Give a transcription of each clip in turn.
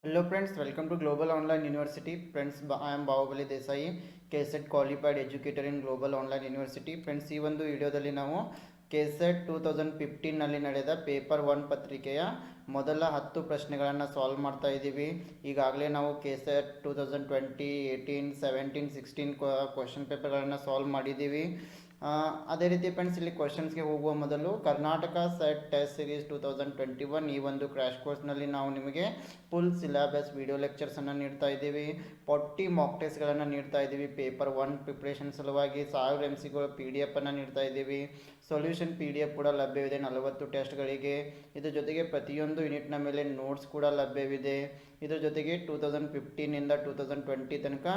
Hello friends, welcome to Global Online University. Friends, I am Bahubali Desai, KSET qualified educator in Global Online University. Friends, ಈ ಒಂದು ವಿಡಿಯೋದಲ್ಲಿ ನಾವು KSET 2015ನಲ್ಲಿ ನಡೆದ paper 1 ಪತ್ರಿಕೆಯ ಮೊದಲ 10 ಪ್ರಶ್ನೆಗಳನ್ನು ಸಾಲ್ವ್ ಮಾಡ್ತಾ ಇದ್ದೀವಿ. ಈಗಾಗಲೇ ನಾವು KSET 2020, 18, 17, 16 ಕ್ವಶನ್ ಪೇಪರ್ಗಳನ್ನು ಸಾಲ್ವ್ ಮಾಡಿದ್ದೀವಿ. ಅದೇ ರೀತಿ ಫ್ರೆಂಡ್ಸ್, ಇಲ್ಲಿ ಕ್ವಶನ್ಸ್ಗೆ ಹೋಗುವ ಮೊದಲು ಕರ್ನಾಟಕ ಸೆಟ್ ಟೆಸ್ಟ್ ಸೀರೀಸ್ 2021 ಈ ಒಂದು ಕ್ರ್ಯಾಶ್ ಕೋರ್ಸ್ನಲ್ಲಿ ನಾವು ನಿಮಗೆ ಫುಲ್ ಸಿಲೆಬಸ್ ವಿಡಿಯೋ ಲೆಕ್ಚರ್ಸನ್ನು ನೀಡ್ತಾ ಇದ್ದೀವಿ. 40 ಮಾಕ್ ಟೆಸ್ಟ್ಗಳನ್ನು ನೀಡ್ತಾ ಇದ್ದೀವಿ. ಪೇಪರ್ 1 ಪ್ರಿಪ್ರೇಷನ್ ಸಲುವಾಗಿ 1000 MCಗಳ PDF ಅನ್ನು ನೀಡ್ತಾ ಇದ್ದೀವಿ. ಸೊಲ್ಯೂಷನ್ PDF ಕೂಡ ಲಭ್ಯವಿದೆ 40 ಟೆಸ್ಟ್ಗಳಿಗೆ. ಇದ್ರ ಜೊತೆಗೆ ಪ್ರತಿಯೊಂದು ಯೂನಿಟ್ನ ಮೇಲೆ ನೋಟ್ಸ್ ಕೂಡ ಲಭ್ಯವಿದೆ. ಇದ್ರ ಜೊತೆಗೆ 2015ಇಂದ 2020 ತನಕ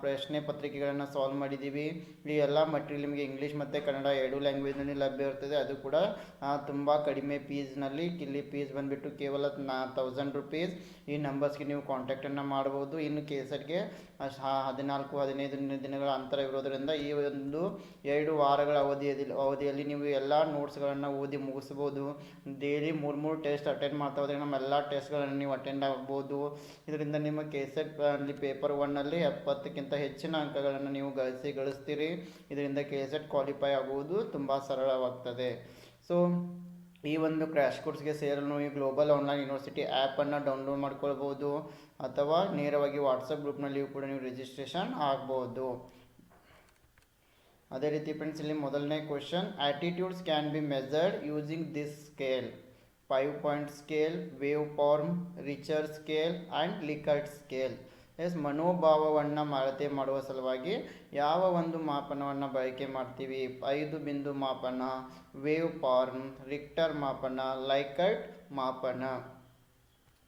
ಪ್ರಶ್ನೆ ಪತ್ರಿಕೆಗಳನ್ನು ಸಾಲ್ವ್ ಮಾಡಿದ್ದೀವಿ. ಈ ಎಲ್ಲ ಮಟೀರಿಯಲ್ ನಿಮಗೆ ಇಂಗ್ಲೀಷ್ ಮತ್ತು ಕನ್ನಡ ಎರಡು ಲ್ಯಾಂಗ್ವೇಜ್ನಲ್ಲಿ ಲಭ್ಯ ಇರ್ತದೆ. ಅದು ಕೂಡ ತುಂಬ ಕಡಿಮೆ ಫೀಸ್ನಲ್ಲಿ. ಇಲ್ಲಿ ಫೀಸ್ ಬಂದುಬಿಟ್ಟು ಕೇವಲ 1000 ರುಪೀಸ್. ಈ ನಂಬರ್ಸ್ಗೆ ನೀವು ಕಾಂಟ್ಯಾಕ್ಟನ್ನು ಮಾಡ್ಬೋದು. ಇನ್ನು KSETಗೆ 14-15 ದಿನಗಳ ಅಂತರ ಇರೋದರಿಂದ ಈ ಒಂದು 2 ವಾರಗಳ ಅವಧಿಯಲ್ಲಿ ನೀವು ಎಲ್ಲ ನೋಟ್ಸ್ಗಳನ್ನು ಓದಿ ಮುಗಿಸ್ಬೋದು. ಡೈಲಿ 3 ಟೆಸ್ಟ್ ಅಟೆಂಡ್ ಮಾಡ್ತಾ ಹೋದರೆ ನಮ್ಮೆಲ್ಲ ಟೆಸ್ಟ್ಗಳನ್ನು ನೀವು ಅಟೆಂಡ್ ಆಗ್ಬೋದು. ಇದರಿಂದ ನಿಮ್ಮ KSET ಅಲ್ಲಿ ಪೇಪರ್ 1ನಲ್ಲಿ 70ಕ್ಕಿಂತ ಹೆಚ್ಚಿನ ಅಂಕಗಳನ್ನು ನೀವು ಗಳಿಸ್ತೀರಿ. ಇದರಿಂದ KSET ಕ್ವಾಲಿಫೈ ಆಗುವುದು ತುಂಬ ಸರಳವಾಗ್ತದೆ. ಸೊ ಈ ಒಂದು ಕ್ರ್ಯಾಶ್ ಕೋರ್ಸ್ಗೆ ಸೇರಲು ಈ ಗ್ಲೋಬಲ್ ಆನ್ಲೈನ್ ಯೂನಿವರ್ಸಿಟಿ ಆ್ಯಪನ್ನು ಡೌನ್ಲೋಡ್ ಮಾಡ್ಕೊಳ್ಬೋದು ಅಥವಾ ನೇರವಾಗಿ ವಾಟ್ಸಪ್ ಗ್ರೂಪ್ನಲ್ಲಿಯೂ ಕೂಡ ನೀವು ರಿಜಿಸ್ಟ್ರೇಷನ್ ಆಗ್ಬೋದು. ಅದೇ ರೀತಿ ಫ್ರೆಂಡ್ಸ್, ಇಲ್ಲಿ ಮೊದಲನೇ question, attitudes can be measured using this scale: 5 point scale, wave form, Richter scale and Likert scale. ಮನೋಭಾವವನ್ನು ಅಳತೆ ಮಾಡುವ ಸಲುವಾಗಿ ಯಾವ ಒಂದು ಮಾಪನವನ್ನು ಬಳಕೆ ಮಾಡ್ತೀವಿ? 5 ಬಿಂದು ಮಾಪನ, ವೇವ್ ಫಾರ್ಮ್, ರಿಕ್ಟರ್ ಮಾಪನ, ಲೈಕರ್ಟ್ ಮಾಪನ.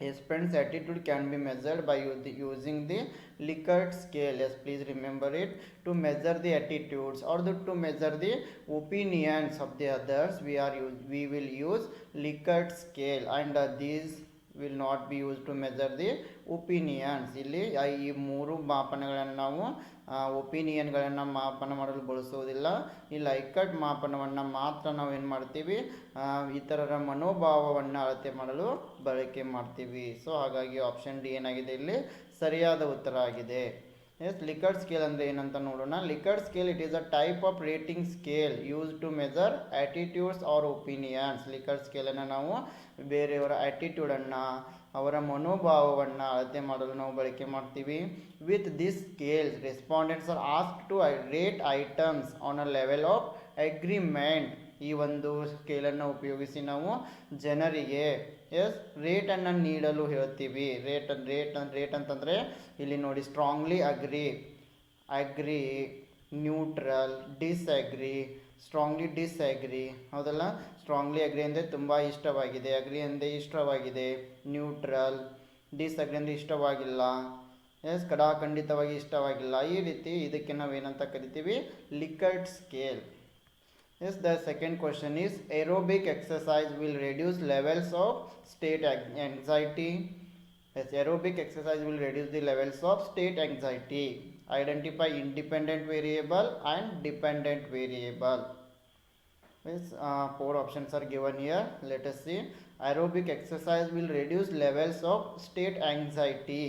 Yes friends, attitude can be measured by using the Likert scale. Yes, please remember it. To measure the attitudes or to measure the opinions of the others, we will use Likert scale, and these will not be used to measure the opinions. ಇಲ್ಲಿ ಈ 3 ಮಾಪನಗಳನ್ನು ನಾವು ಒಪಿನಿಯನ್ಗಳನ್ನು ಮಾಪನ ಮಾಡಲು ಬಳಸೋದಿಲ್ಲ. ಈ Likert ಮಾಪನವನ್ನು ಮಾತ್ರ ನಾವು ಏನು ಮಾಡ್ತೀವಿ, ಇತರರ ಮನೋಭಾವವನ್ನು ಅಳತೆ ಮಾಡಲು ಬಳಕೆ ಮಾಡ್ತೀವಿ. ಸೊ ಹಾಗಾಗಿ ಆಪ್ಷನ್ ಡಿ ಏನಾಗಿದೆ ಇಲ್ಲಿ ಸರಿಯಾದ ಉತ್ತರ ಆಗಿದೆ. ಎಸ್, ಲಿಕರ್ಟ್ ಸ್ಕೇಲ್ ಅಂದರೆ ಏನಂತ ನೋಡೋಣ. Likert scale, it is a type of rating scale use to measure attitudes or opinions. Likert ಸ್ಕೇಲನ್ನು ನಾವು ಬೇರೆಯವರ ಆ್ಯಟಿಟ್ಯೂಡನ್ನು, ಅವರ ಮನೋಭಾವವನ್ನು ಅಳತೆ ಮಾಡಲು ನಾವು ಬಳಕೆ ಮಾಡ್ತೀವಿ. With this scales respondents are asked to rate items on a level of agreement. ಈ ಒಂದು ಸ್ಕೇಲನ್ನು ಉಪಯೋಗಿಸಿ ನಾವು ಜನರಿಗೆ ರೇಟನ್ನು ನೀಡಲು ಹೇಳ್ತೀವಿ. ರೇಟ್ ಅಂತಂದರೆ ಇಲ್ಲಿ ನೋಡಿ, strongly agri, neutral, disagree, strongly disagree. ಹೌದಲ್ಲ? ಸ್ಟ್ರಾಂಗ್ಲಿ ಅಗ್ರಿ ಅಂದರೆ ತುಂಬ ಇಷ್ಟವಾಗಿದೆ, ಅಗ್ರಿ ಅಂದರೆ ಇಷ್ಟವಾಗಿದೆ, ನ್ಯೂಟ್ರಲ್, ಡಿಸ್ಅಗ್ರಿ ಅಂದರೆ ಇಷ್ಟವಾಗಿಲ್ಲ, ಖಂಡಿತವಾಗಿ ಇಷ್ಟವಾಗಿಲ್ಲ. ಈ ರೀತಿ ಇದಕ್ಕೆ ನಾವೇನಂತ ಕರಿತೀವಿ? ಲಿಕರ್ಟ್ scale. Yes, the second question is, aerobic exercise will reduce levels of state anxiety. Yes, aerobic exercise will reduce the levels of state anxiety. Identify independent variable and dependent variable. Yes, 4 options are given here. Let us see. Aerobic exercise will reduce levels of state anxiety.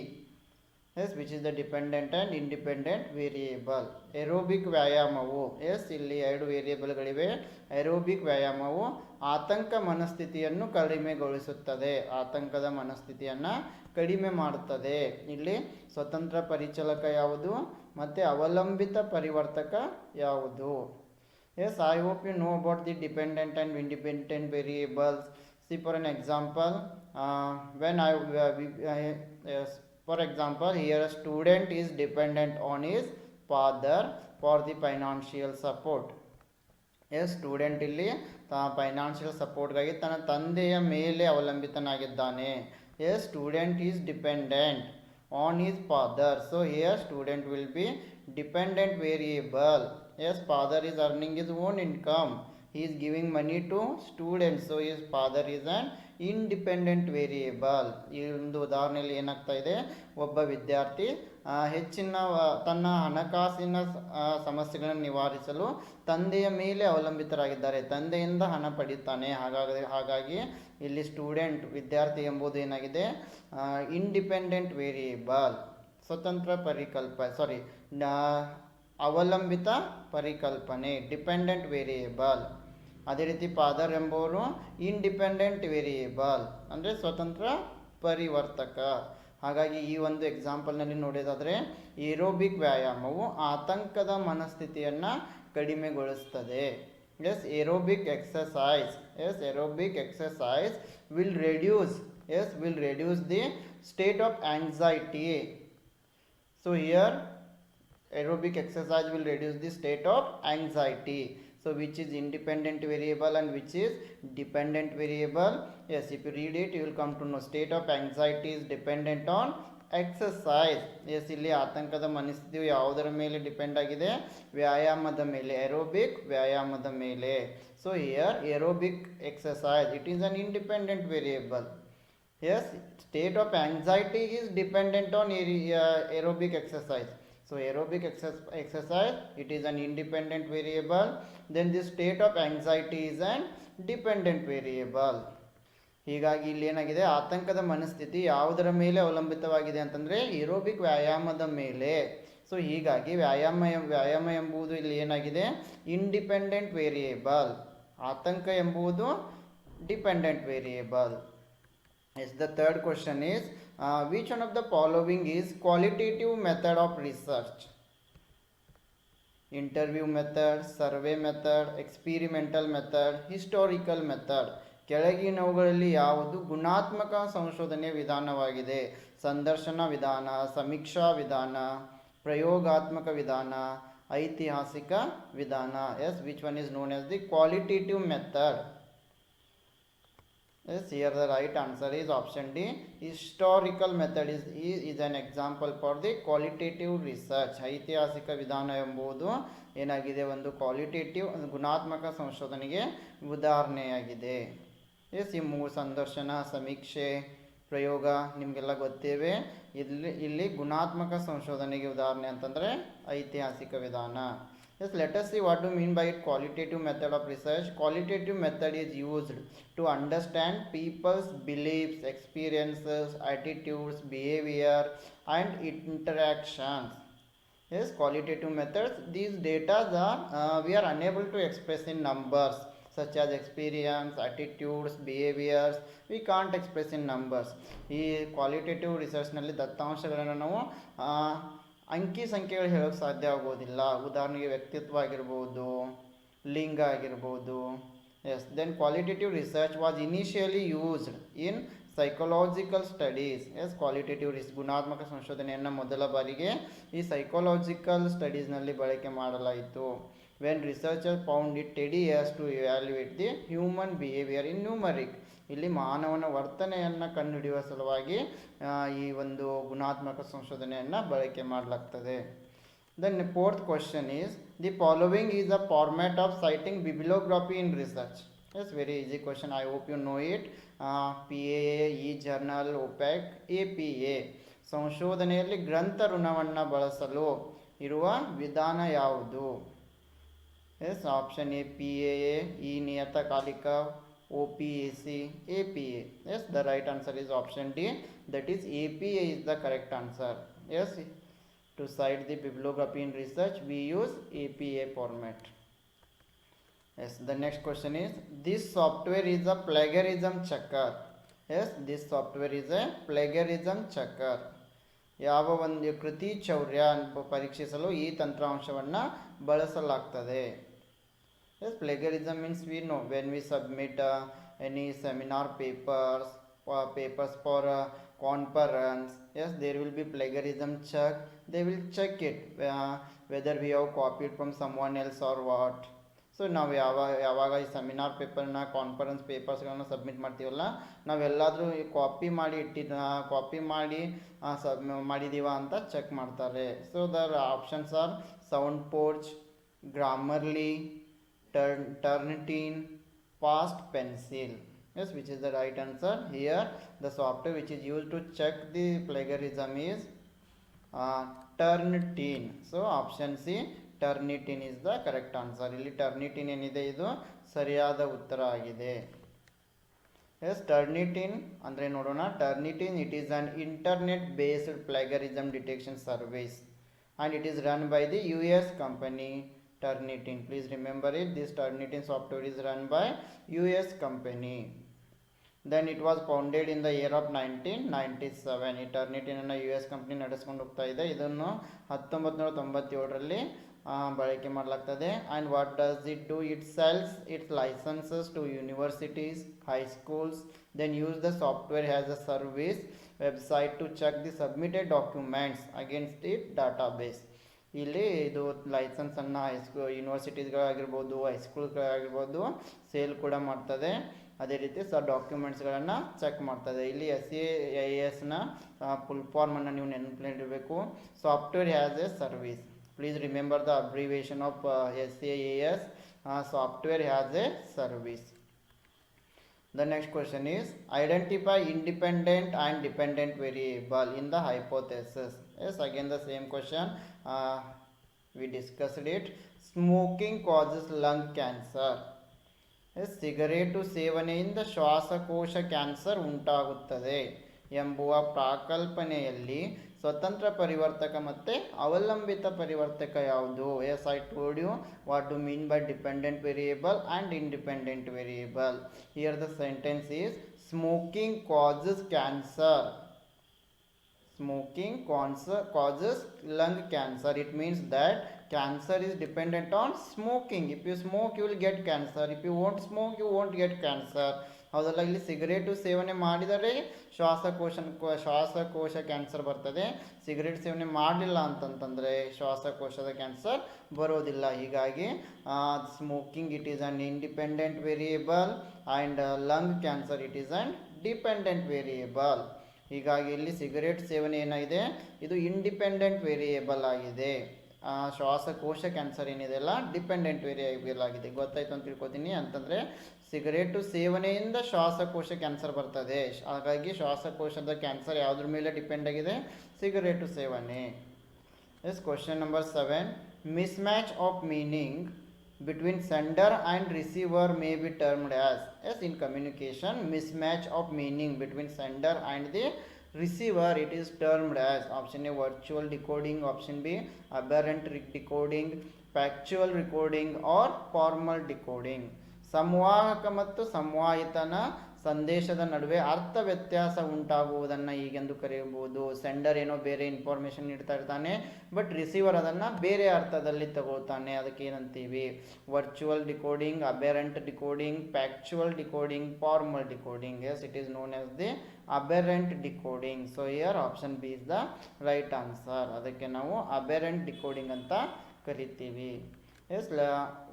Yes, which is the dependent and independent variable. Aerobic ವ್ಯಾಯಾಮವು, ಇಲ್ಲಿ 2 ವೇರಿಯೇಬಲ್ಗಳಿವೆ. Aerobic ವ್ಯಾಯಾಮವು ಆತಂಕ ಮನಸ್ಥಿತಿಯನ್ನು ಕಡಿಮೆಗೊಳಿಸುತ್ತದೆ, ಆತಂಕದ ಮನಸ್ಥಿತಿಯನ್ನು ಕಡಿಮೆ ಮಾಡುತ್ತದೆ. ಇಲ್ಲಿ ಸ್ವತಂತ್ರ ಪರಿಚಲಕ ಯಾವುದು ಮತ್ತು ಅವಲಂಬಿತ ಪರಿವರ್ತಕ ಯಾವುದು? Yes, I hope you know about the dependent and independent variables. See, for an example, for example, here a student is dependent on his father for the financial support. Student ಇಲ್ಲಿ ಫೈನಾನ್ಷಿಯಲ್ ಸಪೋರ್ಟ್ಗಾಗಿ ತನ್ನ ತಂದೆಯ ಮೇಲೆ ಅವಲಂಬಿತನಾಗಿದ್ದಾನೆ. Student is dependent on his father. So here student will be dependent variable. Father is earning his own income. He is giving money to students, so his father is an independent variable. ಈ ಒಂದು ಉದಾಹರಣೆಯಲ್ಲಿ ಏನಾಗ್ತಾ ಇದೆ, ಒಬ್ಬ ವಿದ್ಯಾರ್ಥಿ ಹೆಚ್ಚಿನ ತನ್ನ ಹಣಕಾಸಿನ ಸಮಸ್ಯೆಗಳನ್ನು ನಿವಾರಿಸಲು ತಂದೆಯ ಮೇಲೆ ಅವಲಂಬಿತರಾಗಿದ್ದಾರೆ, ತಂದೆಯಿಂದ ಹಣ ಪಡೀತಾನೆ. ಹಾಗಾಗಿ ಇಲ್ಲಿ ಸ್ಟೂಡೆಂಟ್ ವಿದ್ಯಾರ್ಥಿ ಎಂಬುದು ಏನಾಗಿದೆ, ಇಂಡಿಪೆಂಡೆಂಟ್ ವೇರಿಯೇಬಲ್, ಸ್ವತಂತ್ರ ಅವಲಂಬಿತ ಪರಿಕಲ್ಪನೆ, ಡಿಪೆಂಡೆಂಟ್ ವೇರಿಯೇಬಲ್. ಅದೇ ರೀತಿ ಫಾದರ್ ಎಂಬುವರು ಇಂಡಿಪೆಂಡೆಂಟ್ ವೇರಿಯೇಬಲ್ ಅಂದರೆ ಸ್ವತಂತ್ರ ಪರಿವರ್ತಕ. ಹಾಗಾಗಿ ಈ ಒಂದು ಎಕ್ಸಾಂಪಲ್ನಲ್ಲಿ ನೋಡೋದಾದರೆ ಏರೋಬಿಕ್ ವ್ಯಾಯಾಮವು ಆತಂಕದ ಮನಸ್ಥಿತಿಯನ್ನು ಕಡಿಮೆಗೊಳಿಸ್ತದೆ. Aerobic exercise will reduce the state of anxiety. So here aerobic exercise will reduce the state of anxiety. So which is independent variable and which is dependent variable? Yes, if you read it you will come to know state of anxiety is dependent on exercise. Yes, ಇಲ್ಲಿ ಆತಂಕದ ಮನಸ್ಥಿತಿಯು ಯಾವುದರ ಮೇಲೆ depend ಆಗಿದೆ, ವ್ಯಾಯಾಮದ ಮೇಲೆ, aerobic ವ್ಯಾಯಾಮದ ಮೇಲೆ. So here aerobic exercise, it is an independent variable. Yes, state of anxiety is dependent on aerobic exercise. So aerobic exercise, it is an independent variable. Then the state of anxiety is an dependent variable. ಹೀಗಾಗಿ ಇಲ್ಲಿ ಏನಾಗಿದೆ, ಆತಂಕದ ಮನಸ್ಥಿತಿ ಯಾವುದರ ಮೇಲೆ ಅವಲಂಬಿತವಾಗಿದೆ ಅಂತಂದರೆ aerobic ವ್ಯಾಯಾಮದ ಮೇಲೆ. ಸೊ ಹೀಗಾಗಿ ವ್ಯಾಯಾಮ ಎಂಬುದು ಇಲ್ಲಿ ಏನಾಗಿದೆ, ಇಂಡಿಪೆಂಡೆಂಟ್ ವೇರಿಯೇಬಲ್. ಆತಂಕ ಎಂಬುದು dependent variable. Yes, the third question is which one of the following is qualitative method of research? Interview method, survey method, experimental method, historical method. ಕೆಳಗಿನವುಗಳಲ್ಲಿ ಯಾವುದು ಗುಣಾತ್ಮಕ ಸಂಶೋಧನೆಯ ವಿಧಾನವಾಗಿದೆ? ಸಂದರ್ಶನ ವಿಧಾನ, ಸಮೀಕ್ಷಾ ವಿಧಾನ, ಪ್ರಯೋಗಾತ್ಮಕ ವಿಧಾನ, ಐತಿಹಾಸಿಕ ವಿಧಾನ. Yes, which one is known as the qualitative method? Yes, here the right answer is option D. Historical method is an example for the qualitative research. ಐತಿಹಾಸಿಕ ವಿಧಾನ ಎಂಬುದು ಏನಾಗಿದೆ, ಒಂದು ಕ್ವಾಲಿಟೇಟಿವ್ ಗುಣಾತ್ಮಕ ಸಂಶೋಧನೆಗೆ ಉದಾಹರಣೆಯಾಗಿದೆ. ಎಸ್, ಈ ಮೂರು ಸಂದರ್ಶನ, ಸಮೀಕ್ಷೆ, ಪ್ರಯೋಗ ನಿಮಗೆಲ್ಲ ಗೊತ್ತೇವೆ. ಇಲ್ಲಿ ಗುಣಾತ್ಮಕ ಸಂಶೋಧನೆಗೆ ಉದಾಹರಣೆ ಅಂತಂದರೆ ಐತಿಹಾಸಿಕ ವಿಧಾನ. Yes, let us see what do mean by qualitative method of research. Qualitative method is used to understand people's beliefs, experiences, attitudes, behavior and interactions. Yes, qualitative methods, these data are we are unable to express in numbers such as experience, attitudes, behaviors. We can't express in numbers. ಈ qualitative ರಿಸರ್ಚ್ನಲ್ಲಿ ದತ್ತಾಂಶಗಳನ್ನು ನಾವು ಅಂಕಿ ಸಂಖ್ಯೆಗಳು ಹೇಳೋಕ್ಕೆ ಸಾಧ್ಯ ಆಗೋದಿಲ್ಲ. ಉದಾಹರಣೆಗೆ ವ್ಯಕ್ತಿತ್ವ ಆಗಿರ್ಬೋದು, ಲಿಂಗ ಆಗಿರ್ಬೋದು. Yes, then qualitative research was initially used in psychological studies. Yes, qualitative ಗುಣಾತ್ಮಕ ಸಂಶೋಧನೆಯನ್ನು ಮೊದಲ ಬಾರಿಗೆ ಈ ಸೈಕಾಲಜಿಕಲ್ ಸ್ಟಡೀಸ್ನಲ್ಲಿ ಬಳಕೆ ಮಾಡಲಾಯಿತು. When researcher found it tedious to evaluate the human behaviour in numeric. ಇಲ್ಲಿ ಮಾನವನ ವರ್ತನೆಯನ್ನು ಕಂಡುಹಿಡಿಯುವ ಸಲುವಾಗಿ ಈ ಒಂದು ಗುಣಾತ್ಮಕ ಸಂಶೋಧನೆಯನ್ನು ಬಳಕೆ ಮಾಡಲಾಗ್ತದೆ. Then fourth question is the following is a format of citing bibliography in research. Yes, very easy question, I hope you know it. PAA, e journal, OPAC, APA. ಸಂಶೋಧನೆಯಲ್ಲಿ ಗ್ರಂಥ ಋಣವನ್ನು ಬಳಸಲು ಇರುವ ವಿಧಾನ ಯಾವುದು? Yes, option A PAA, e ನಿಯತಕಾಲಿಕ, OPAC, APA. Yes, the right answer is option D. That is APA is the correct answer. Yes, to cite the bibliography in research we use APA format. Yes, the next question is this software is a plagiarism checker. Yes, this software is a plagiarism checker. ಯಾವ ಒಂದು ಕೃತಿ ಚೌರ್ಯ ಪರೀಕ್ಷಿಸಲು ಈ ತಂತ್ರಾಂಶವನ್ನು ಬಳಸಲಾಗ್ತದೆ. Yes, plagiarism means we know when we submit any seminar papers for conference. Yes, there will be plagiarism check. They will check it whether we have copied from someone else or what. So ನಾವು ಯಾವಾಗ ಈ seminar ಪೇಪರ್ನ, conference ಪೇಪರ್ಸ್ಗಳನ್ನ submit ಮಾಡ್ತೀವಲ್ಲ, ನಾವೆಲ್ಲಾದರೂ copy ಮಾಡಿದ್ದೀವ ಅಂತ check ಮಾಡ್ತಾರೆ. So their options are sound porch, Grammarly, Turnitin, fast pencil. Yes, which is the right answer. Here the software which is used to check the plagiarism is uh, Turnitin. So option C, Turnitin is the correct answer. ಇಲ್ಲಿ Turnitin ಏನಿದೆ ಇದು ಸರಿಯಾದ ಉತ್ತರ ಆಗಿದೆ. S Turnitin ಅಂದರೆ ನೋಡೋಣ. Turnitin it is an internet based plagiarism detection service and it is run by the US company Turnitin. Please remember it, this Turnitin software is run by US company. Then it was founded in the year of 1997. ಈ Turnitin ಅನ್ನು US company ನಡೆಸ್ಕೊಂಡು ಹೋಗ್ತಾ ಇದೆ. ಇದನ್ನು 1997ರಲ್ಲಿ ಬಳಕೆ ಮಾಡಲಾಗ್ತದೆ. and what does it do? It sells its licenses to universities, high schools, then use the software as a service website to check the submitted documents against it database. ಇಲ್ಲಿ ಇದು ಲೈಸೆನ್ಸನ್ನು ಯೂನಿವರ್ಸಿಟೀಸ್ಗಳಾಗಿರ್ಬೋದು, ಹೈಸ್ಕೂಲ್ಗಳಾಗಿರ್ಬೋದು sale ಕೂಡ ಮಾಡ್ತದೆ. ಅದೇ ರೀತಿ ಡಾಕ್ಯುಮೆಂಟ್ಸ್ಗಳನ್ನು ಚೆಕ್ ಮಾಡ್ತದೆ. ಇಲ್ಲಿ SAIS full ಫಾರ್ಮನ್ನು ನೀವು ನೆನಪಿಡಬೇಕು. Software has a service. Please remember the abbreviation of SAIS. Software has a service. The next question is identify independent and dependent variable in the hypothesis. Yes, again the same question. We discussed it. Smoking causes lung cancer. Yes, cigarette ಸೇವನೆಯಿಂದ ಶ್ವಾಸಕೋಶ cancer ಉಂಟಾಗುತ್ತದೆ ಎಂಬುವ ಪ್ರಾಕಲ್ಪನೆಯಲ್ಲಿ ಸ್ವತಂತ್ರ ಪರಿವರ್ತಕ ಮತ್ತು ಅವಲಂಬಿತ ಪರಿವರ್ತಕ ಯಾವುದು? Yes, I told you what to mean by dependent variable and independent variable. Here the sentence is smoking causes cancer. Smoking causes lung cancer. It means that cancer is dependent on smoking. If you smoke, you will get cancer. If you won't smoke, you won't get cancer. ಹೌದಲ್ಲ, ಇಲ್ಲಿ cigarette ಸೇವನೆ ಮಾಡಿದರೆ ಶ್ವಾಸಕೋಶ cancer ಬರ್ತದೆ. Cigarette ಸೇವನೆ ಮಾಡಲಿಲ್ಲ ಅಂತಂತಂದರೆ ಶ್ವಾಸಕೋಶದ ಕ್ಯಾನ್ಸರ್ ಬರೋದಿಲ್ಲ. ಹೀಗಾಗಿ smoking it is an independent variable and lung cancer it is an dependent variable. ಹೀಗಾಗಿ ಇಲ್ಲಿ ಸಿಗರೇಟ್ ಸೇವನೆ ಏನಾಗಿದೆ, ಇದು ಇಂಡಿಪೆಂಡೆಂಟ್ ವೇರಿಯೇಬಲ್ ಆಗಿದೆ. ಶ್ವಾಸಕೋಶ ಕ್ಯಾನ್ಸರ್ ಏನಿದೆಲ್ಲ ಡಿಪೆಂಡೆಂಟ್ ವೇರಿಯೇಬಲ್ ಆಗಿದೆ. ಗೊತ್ತಾಯ್ತು ಅಂತ ತಿಳ್ಕೊತೀನಿ. ಅಂತಂದರೆ ಸಿಗರೇಟು ಸೇವನೆಯಿಂದ ಶ್ವಾಸಕೋಶ ಕ್ಯಾನ್ಸರ್ ಬರ್ತದೆ. ಹಾಗಾಗಿ ಶ್ವಾಸಕೋಶದ ಕ್ಯಾನ್ಸರ್ ಯಾವುದ್ರ ಮೇಲೆ ಡಿಪೆಂಡ್ ಆಗಿದೆ? ಸಿಗರೇಟು ಸೇವನೆ. Yes, question number 7. Mismatch of meaning between sender and receiver may be termed as. Yes, in communication mismatch of meaning between sender and the receiver it is termed as. Option A, virtual decoding. Option B, aberrant decoding, factual recording or formal decoding. ಸಂವಾಹಕ ಮತ್ತು ಸಂವಾಹಿತನ ಸಂದೇಶದ ನಡುವೆ ಅರ್ಥ ವ್ಯತ್ಯಾಸ ಉಂಟಾಗುವುದನ್ನು ಹೀಗೆಂದು ಕರೆಯಬಹುದು. Sender ಏನೋ ಬೇರೆ ಇನ್ಫಾರ್ಮೇಷನ್ ನೀಡ್ತಾ ಇರ್ತಾನೆ, ಬಟ್ ರಿಸೀವರ್ ಅದನ್ನು ಬೇರೆ ಅರ್ಥದಲ್ಲಿ ತಗೋತಾನೆ. ಅದಕ್ಕೆ ಏನಂತೀವಿ? Virtual decoding, aberrant decoding, factual decoding, formal decoding. Yes, it is known as the aberrant decoding. So here option B is the right answer. ಅದಕ್ಕೆ ನಾವು ಅಬೆರೆಂಟ್ ಡಿಕೋಡಿಂಗ್ ಅಂತ ಕರಿತೀವಿ. Yes,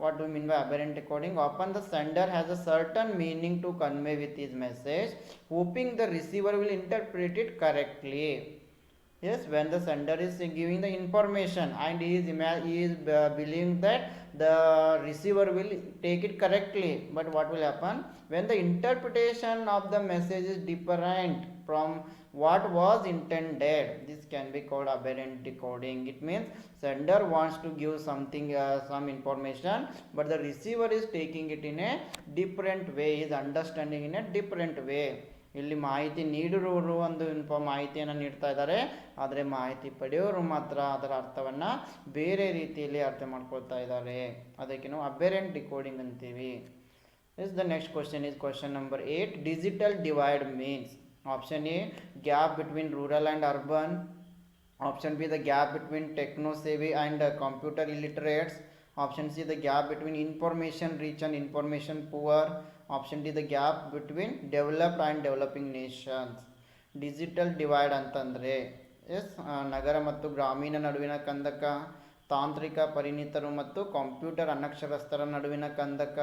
what do you mean by aberrant decoding? Often the sender has a certain meaning to convey with his message, hoping the receiver will interpret it correctly. Yes, when the sender is giving the information and he is believing that the receiver will take it correctly, but what will happen when the interpretation of the message is different from what was intended? This can be called aberrant decoding. It means sender wants to give something, some information, but the receiver is taking it in a different way, is understanding in a different way. ಇಲ್ಲಿ ಮಾಹಿತಿ ನೀಡಿರೋರು ಒಂದು ಮಾಹಿತಿಯನ್ನು ನೀಡ್ತಾ ಇದ್ದಾರೆ, ಆದರೆ ಮಾಹಿತಿ ಪಡೆಯೋರು ಮಾತ್ರ ಅದರ ಅರ್ಥವನ್ನು ಬೇರೆ ರೀತಿಯಲ್ಲಿ ಅರ್ಥ ಮಾಡ್ಕೊಳ್ತಾ ಇದ್ದಾರೆ. ಅದಕ್ಕೆ ನಾವು ಅಬೆರೆಂಟ್ ಡಿಕೋಡಿಂಗ್ ಅಂತೀವಿ. This the next question is question number 8. Digital divide means. Option A, gap between rural and urban. Option B, the gap between techno savvy and computer illiterates. Option C, the gap between information rich and information poor. Option D, the gap between developed and developing nations. Digital divide ಅಂತಂದರೆ S, ನಗರ ಮತ್ತು ಗ್ರಾಮೀಣ ನಡುವಿನ ಕಂದಕ, ತಾಂತ್ರಿಕ ಪರಿಣಿತರು ಮತ್ತು computer ಅನಕ್ಷರಸ್ಥರ ನಡುವಿನ ಕಂದಕ,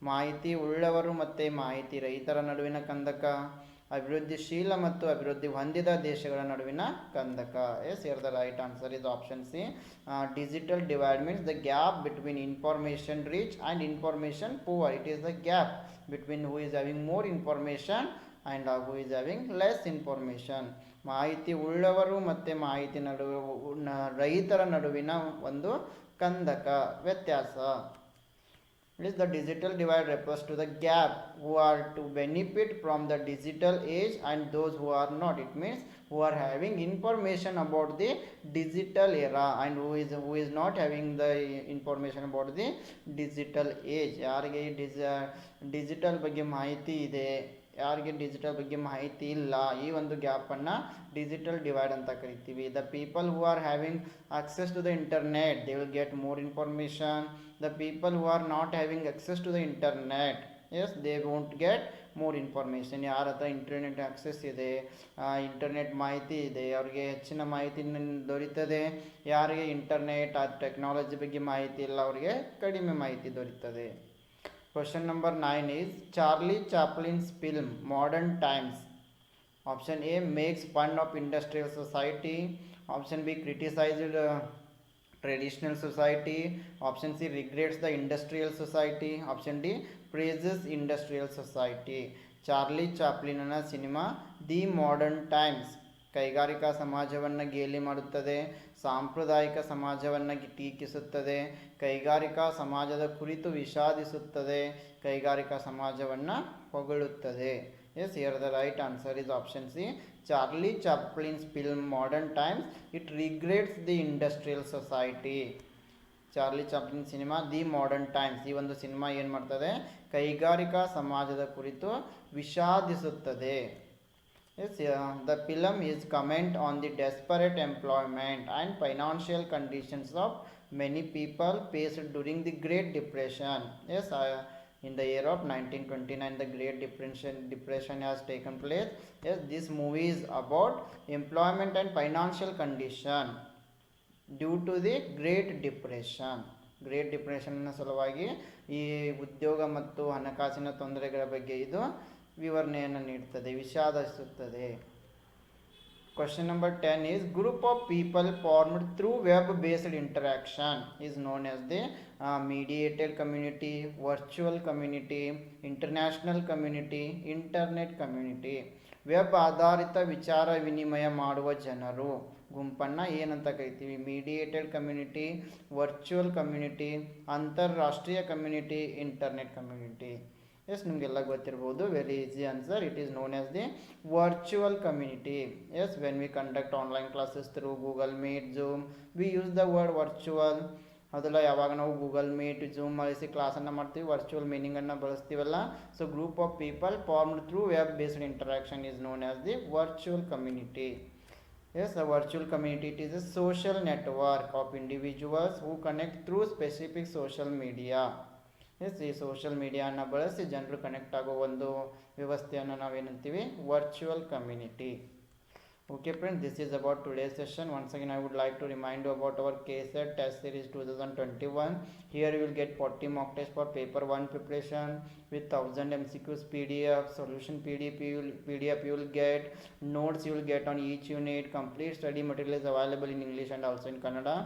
ಮಾಹಿತಿ ಉಳ್ಳವರು ಮತ್ತು ಮಾಹಿತಿ ರಹಿತರ ನಡುವಿನ ಕಂದಕ, ಅಭಿವೃದ್ಧಿಶೀಲ ಮತ್ತು ಅಭಿವೃದ್ಧಿ ಹೊಂದಿದ ದೇಶಗಳ ನಡುವಿನ ಕಂದಕ. Yes, here the right answer is option C. Digital divide means the gap between information rich and information poor. It is the gap between who is having more information and who is having less information. ಮಾಹಿತಿ ಉಳ್ಳವರು ಮತ್ತು ಮಾಹಿತಿ ರೈತರ ನಡುವಿನ ಒಂದು ಕಂದಕ, ವ್ಯತ್ಯಾಸ. Is the digital divide refers to the gap who are to benefit from the digital age and those who are not. It means who are having information about the digital era and who is not having the information about the digital age. ಯಾರಿಗೆ digital ಬಗ್ಗೆ ಮಾಹಿತಿ ಇದೆ, ಯಾರಿಗೆ digital ಬಗ್ಗೆ ಮಾಹಿತಿ ಇಲ್ಲ, ಈ ಒಂದು ಗ್ಯಾಪನ್ನು ಡಿಜಿಟಲ್ ಡಿವೈಡ್ ಅಂತ ಕರಿತೀವಿ. The people who are having access to the internet, they will get more information. The people who are not having access to the internet, yes, they won't get more information. ಯಾರ ಹತ್ರ internet access ಇದೆ, internet ಮಾಹಿತಿ ಇದೆ, ಅವ್ರಿಗೆ ಹೆಚ್ಚಿನ ಮಾಹಿತಿ ದೊರೀತದೆ. ಯಾರಿಗೆ internet technology ಬಗ್ಗೆ ಮಾಹಿತಿ ಇಲ್ಲ, ಅವರಿಗೆ ಕಡಿಮೆ ಮಾಹಿತಿ ದೊರೀತದೆ. Question number 9 is Charlie Chaplin's film Modern Times. Option A makes fun of industrial society. Option B criticized traditional society. Option C regrets the industrial society. Option D praises industrial society. Charlie ಚಾಪ್ಲಿನ್ನ cinema the Modern Times ಕೈಗಾರಿಕಾ ಸಮಾಜವನ್ನು ಗೇಲಿ ಮಾಡುತ್ತದೆ, ಸಾಂಪ್ರದಾಯಿಕ ಸಮಾಜವನ್ನು ಟೀಕಿಸುತ್ತದೆ, ಕೈಗಾರಿಕಾ ಸಮಾಜದ ಕುರಿತು ವಿಷಾದಿಸುತ್ತದೆ, ಕೈಗಾರಿಕಾ ಸಮಾಜವನ್ನು ಹೊಗಳುತ್ತದೆ. Yes, here the right answer is option C. Charlie Chaplin's film Modern Times, it regrets the industrial society. Charlie Chaplin cinema the Modern times, ಈ ಒಂದು ಸಿನಿಮಾ ಏನು ಮಾಡ್ತದೆ, ಕೈಗಾರಿಕಾ ಸಮಾಜದ ಕುರಿತು ವಿಷಾದಿಸುತ್ತದೆ. Yes, the film is comment on the desperate employment and financial conditions of many people faced during the Great Depression. Yes, in the year of 1929 the Great Depression has taken place. Yes, this movie is about employment and financial condition due to the Great Depression. Great ಡಿಪ್ರೆಷನ್ನ ಸಲುವಾಗಿ ಈ ಉದ್ಯೋಗ ಮತ್ತು ಹಣಕಾಸಿನ ತೊಂದರೆಗಳ ಬಗ್ಗೆ ಇದು ವಿವರಣೆಯನ್ನು ನೀಡುತ್ತದೆ, ವಿಷಾದಿಸುತ್ತದೆ. Question number 10 is group of people formed through web based interaction is known as the mediated community, virtual community, international community, internet community. Web ಆಧಾರಿತ ವಿಚಾರ ವಿನಿಮಯ ಮಾಡುವ ಜನರು ಗುಂಪನ್ನು ಏನಂತ ಕರಿತೀವಿ, ಮೀಡಿಯೇಟೆಡ್ ಕಮ್ಯುನಿಟಿ, ವರ್ಚುವಲ್ ಕಮ್ಯುನಿಟಿ, ಅಂತಾರಾಷ್ಟ್ರೀಯ ಕಮ್ಯುನಿಟಿ, ಇಂಟರ್ನೆಟ್ ಕಮ್ಯುನಿಟಿ. ಎಸ್, ನಿಮಗೆಲ್ಲ ಗೊತ್ತಿರ್ಬೋದು. Very easy answer. It is known as the virtual community. Yes, when we conduct online classes through Google Meet, Zoom, we use the word virtual. ಅದೆಲ್ಲ ಯಾವಾಗ ನಾವು Google Meet, zoom ಬಳಸಿ ಕ್ಲಾಸನ್ನು ಮಾಡ್ತೀವಿ, virtual ಮೀನಿಂಗನ್ನು ಬಳಸ್ತೀವಲ್ಲ. So group of people formed through web based interaction is known as the virtual community. Yes, a virtual community, it is a social network of individuals who connect through specific social media. Yes, ಈ social ಮೀಡಿಯಾನ ಬಳಸಿ ಜನರು connect ಆಗೋ ಒಂದು ವ್ಯವಸ್ಥೆಯನ್ನು ನಾವೇನಂತೀವಿ, virtual community. Okay friends, this is about today's session. Once again I would like to remind you about our KSET test series 2021. Here you will get 40 mock tests for paper 1 preparation with 1000 MCQs PDF, solution PDF you will get, notes you will get on each unit, complete study material is available in English and also in Kannada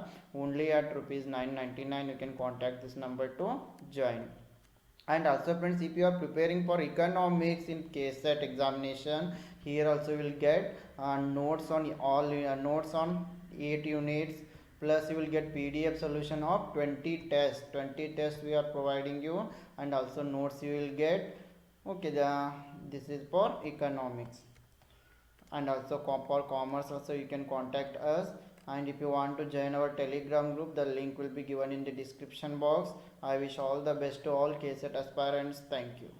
only at rupees 999. You can contact this number to join. And also friends, if you are preparing for economics in KSET examination, here also you will get notes on all notes on 8 units, plus you will get PDF solution of 20 tests we are providing you, and also notes you will get. Okay, this is for economics. And also for commerce also you can contact us. And if you want to join our Telegram group, the link will be given in the description box. I wish all the best to all KSET aspirants. Thank you.